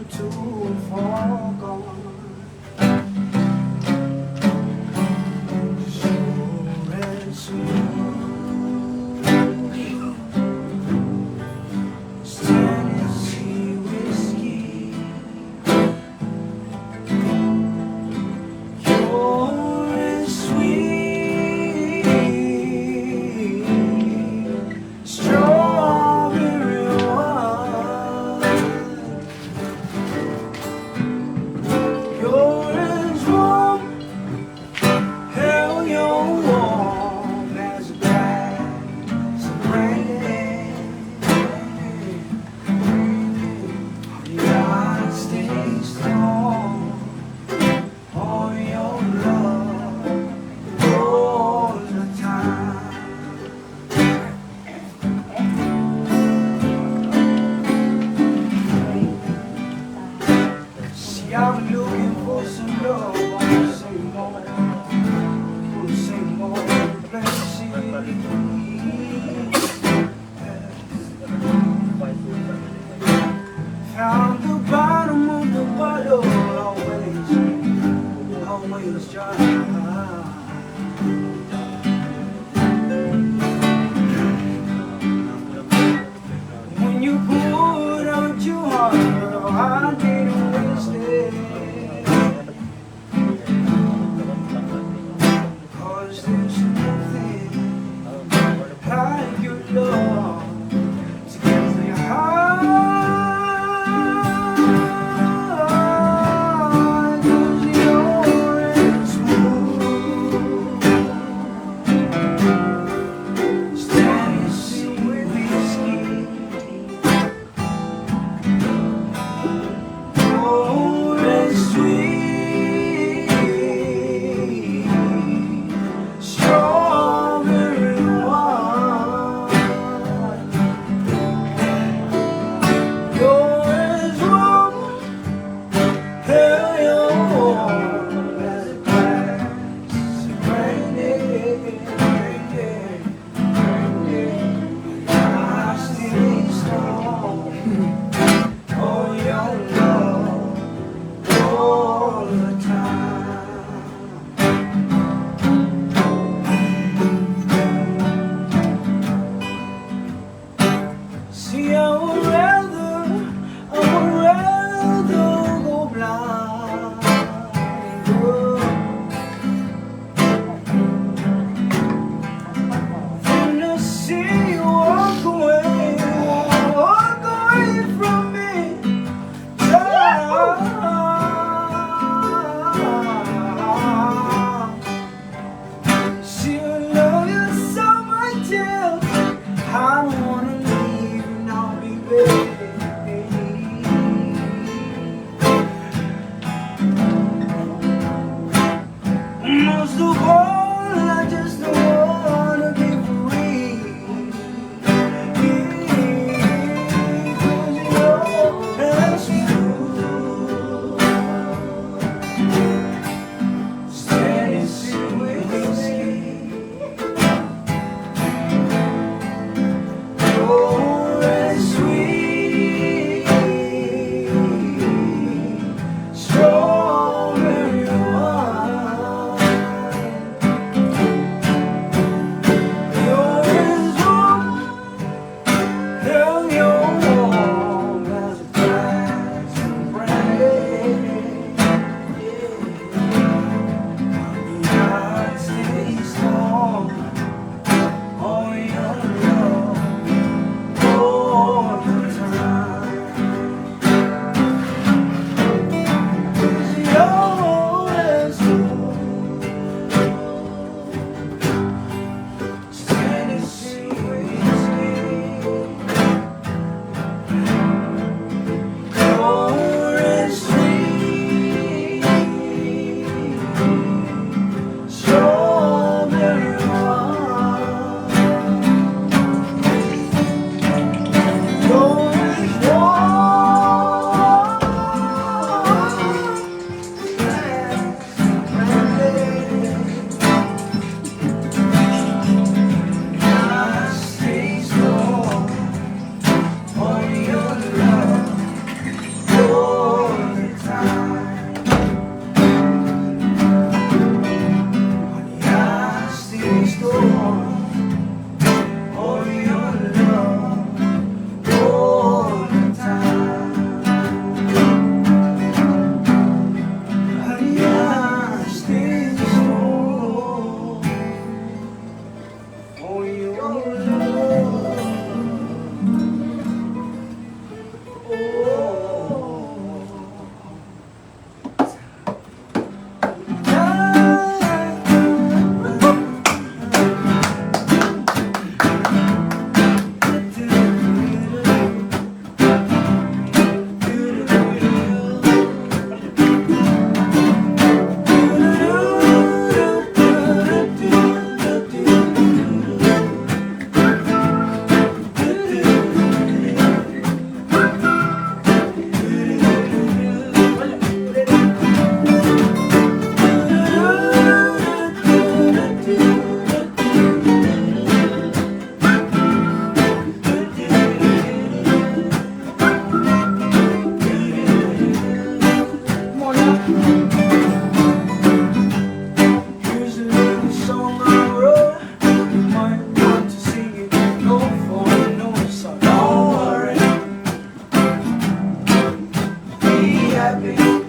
too far gone. Sure and smooth as Tennessee whiskey. Pure and sweet, strawberry wine. You're as warm, hell, you're warm as a glass of brandy. Yeah, I stay strong on your love all the time. See, I'm looking for some love on the same old, on the same old places. Found the bottom of the bottle, always dry. When you poured out your heart, girl, I didn't waste it. 'Cause there's nothing like your love to give me high. 'Cause you're as smooth as Tennessee whiskey. Oh, as sweet, strawberry wine. You're as warm, hell, you're warm as a glass of brandy. I stay strong. Oh, your love. Oh. Here's a little song I wrote. You might want to sing it note for note, so don't worry. Be happy.